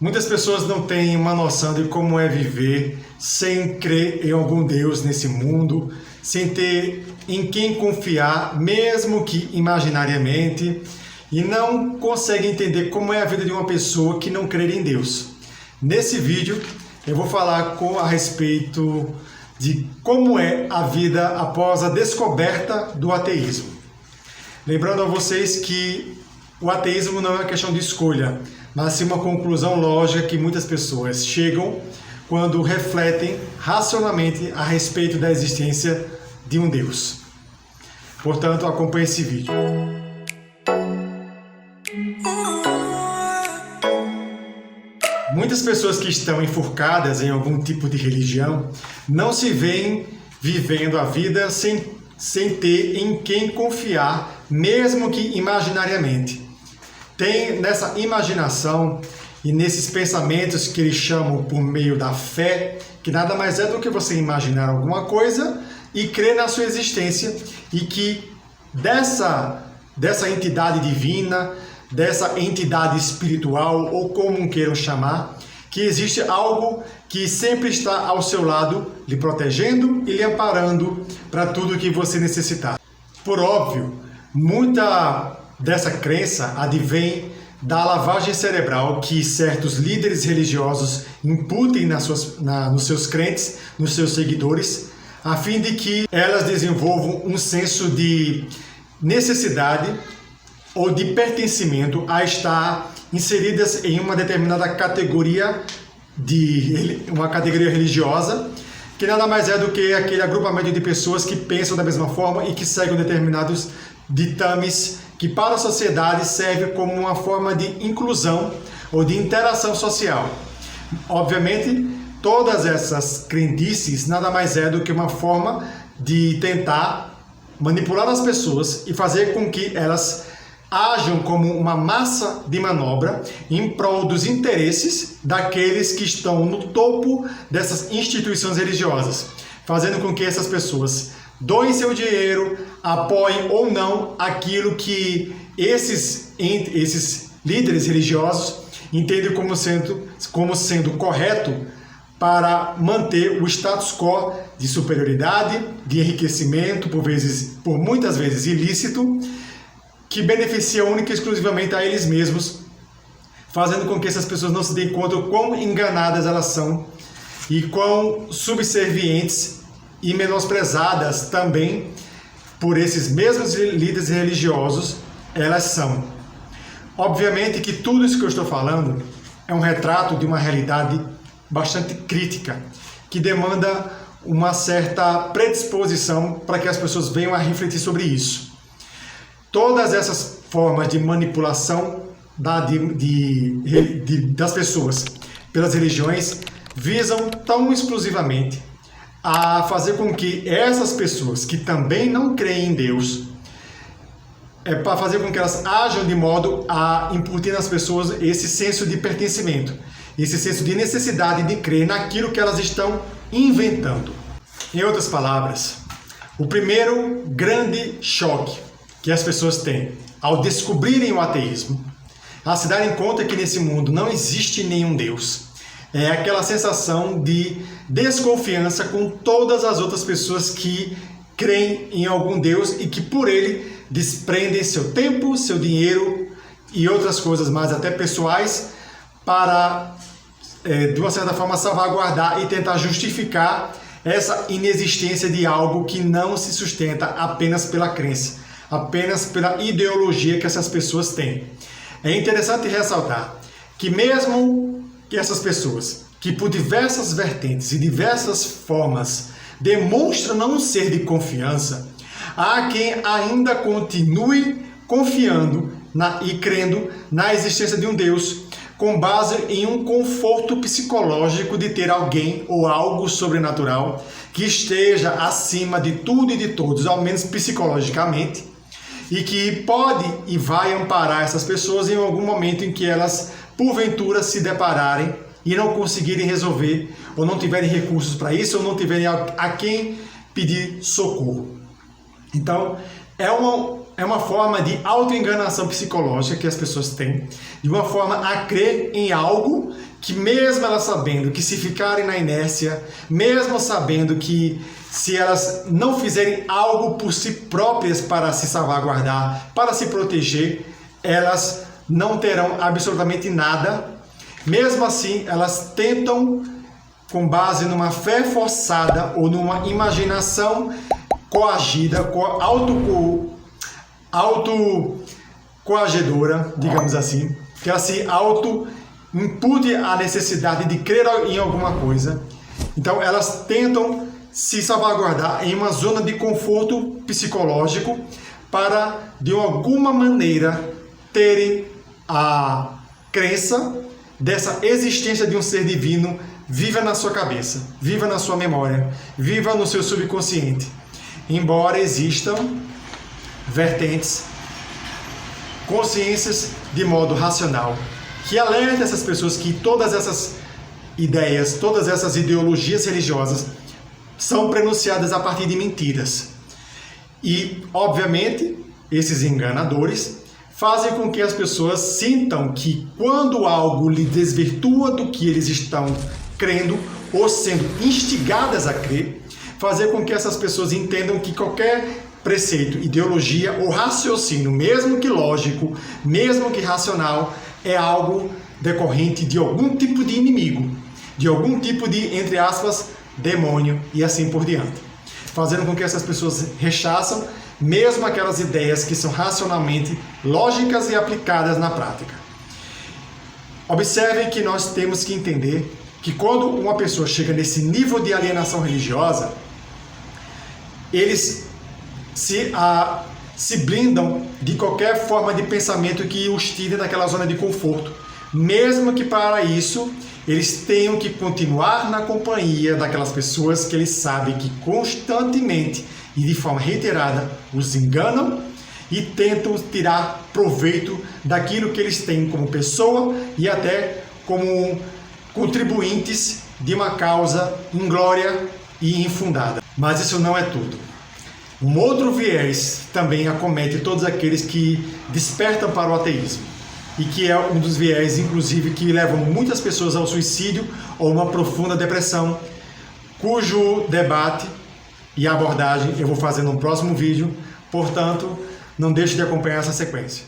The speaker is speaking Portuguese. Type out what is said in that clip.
Muitas pessoas não têm uma noção de como é viver sem crer em algum Deus nesse mundo, sem ter em quem confiar, mesmo que imaginariamente, e não conseguem entender como é a vida de uma pessoa que não crê em Deus. Nesse vídeo eu vou falar a respeito de como é a vida após a descoberta do ateísmo. Lembrando a vocês que o ateísmo não é uma questão de escolha, mas sim uma conclusão lógica que muitas pessoas chegam quando refletem racionalmente a respeito da existência de um Deus. Portanto, acompanhe esse vídeo. Muitas pessoas que estão enforcadas em algum tipo de religião não se veem vivendo a vida sem ter em quem confiar, mesmo que imaginariamente. Tem nessa imaginação e nesses pensamentos que eles chamam por meio da fé, que nada mais é do que você imaginar alguma coisa e crer na sua existência, e que dessa entidade divina, dessa entidade espiritual, ou como queiram chamar, que existe algo que sempre está ao seu lado, lhe protegendo e lhe amparando para tudo que você necessitar. Por óbvio, muita dessa crença advém da lavagem cerebral que certos líderes religiosos imputem nos seus crentes, nos seus seguidores, a fim de que elas desenvolvam um senso de necessidade ou de pertencimento a estar inseridas em uma determinada categoria religiosa, que nada mais é do que aquele agrupamento de pessoas que pensam da mesma forma e que seguem determinados ditames que para a sociedade serve como uma forma de inclusão ou de interação social. Obviamente, todas essas crendices nada mais é do que uma forma de tentar manipular as pessoas e fazer com que elas ajam como uma massa de manobra em prol dos interesses daqueles que estão no topo dessas instituições religiosas, fazendo com que essas pessoas doem seu dinheiro, apoiem ou não aquilo que esses líderes religiosos entendem como sendo correto para manter o status quo de superioridade, de enriquecimento, por muitas vezes ilícito, que beneficia única e exclusivamente a eles mesmos, fazendo com que essas pessoas não se deem conta do quão enganadas elas são e quão subservientes e menosprezadas também por esses mesmos líderes religiosos elas são. Obviamente que tudo isso que eu estou falando é um retrato de uma realidade bastante crítica, que demanda uma certa predisposição para que as pessoas venham a refletir sobre isso. Todas essas formas de manipulação das pessoas pelas religiões visam tão exclusivamente a fazer com que essas pessoas que também não creem em Deus, para fazer com que elas ajam de modo a incutir nas pessoas esse senso de pertencimento, esse senso de necessidade de crer naquilo que elas estão inventando. Em outras palavras, o primeiro grande choque que as pessoas têm ao descobrirem o ateísmo, a se darem conta que nesse mundo não existe nenhum Deus, é aquela sensação de desconfiança com todas as outras pessoas que creem em algum Deus e que por ele desprendem seu tempo, seu dinheiro e outras coisas mais até pessoais para, de uma certa forma, salvaguardar e tentar justificar essa inexistência de algo que não se sustenta apenas pela crença, apenas pela ideologia que essas pessoas têm. É interessante ressaltar que mesmo que essas pessoas, que por diversas vertentes e diversas formas demonstram não ser de confiança, há quem ainda continue confiando e crendo na existência de um Deus, com base em um conforto psicológico de ter alguém ou algo sobrenatural que esteja acima de tudo e de todos, ao menos psicologicamente, e que pode e vai amparar essas pessoas em algum momento em que elas, porventura, se depararem e não conseguirem resolver, ou não tiverem recursos para isso, ou não tiverem a quem pedir socorro. Então, é uma forma de autoenganação psicológica que as pessoas têm, de uma forma a crer em algo que mesmo elas sabendo que se ficarem na inércia, mesmo sabendo que se elas não fizerem algo por si próprias para se salvaguardar, para se proteger, elas não terão absolutamente nada. Mesmo assim, elas tentam, com base numa fé forçada ou numa imaginação coagida, autocoagedora, digamos assim, que ela se auto-impute a necessidade de crer em alguma coisa. Então, elas tentam se salvaguardar em uma zona de conforto psicológico para, de alguma maneira, terem a crença dessa existência de um ser divino viva na sua cabeça, viva na sua memória, viva no seu subconsciente. Embora existam vertentes, consciências de modo racional, que alertam essas pessoas que todas essas ideias, todas essas ideologias religiosas são pronunciadas a partir de mentiras. E, obviamente, esses enganadores fazem com que as pessoas sintam que quando algo lhe desvirtua do que eles estão crendo ou sendo instigadas a crer, fazer com que essas pessoas entendam que qualquer preceito, ideologia ou raciocínio, mesmo que lógico, mesmo que racional, é algo decorrente de algum tipo de inimigo, de algum tipo de, entre aspas, demônio e assim por diante. Fazendo com que essas pessoas rechaçam mesmo aquelas ideias que são racionalmente lógicas e aplicadas na prática. Observem que nós temos que entender que quando uma pessoa chega nesse nível de alienação religiosa, eles se blindam de qualquer forma de pensamento que os tire daquela zona de conforto, mesmo que para isso eles tenham que continuar na companhia daquelas pessoas que eles sabem que constantemente e de forma reiterada os enganam e tentam tirar proveito daquilo que eles têm como pessoa e até como contribuintes de uma causa inglória e infundada. Mas isso não é tudo. Um outro viés também acomete todos aqueles que despertam para o ateísmo, e que é um dos viés, inclusive, que levam muitas pessoas ao suicídio ou uma profunda depressão, cujo debate e abordagem eu vou fazer no próximo vídeo. Portanto, não deixe de acompanhar essa sequência.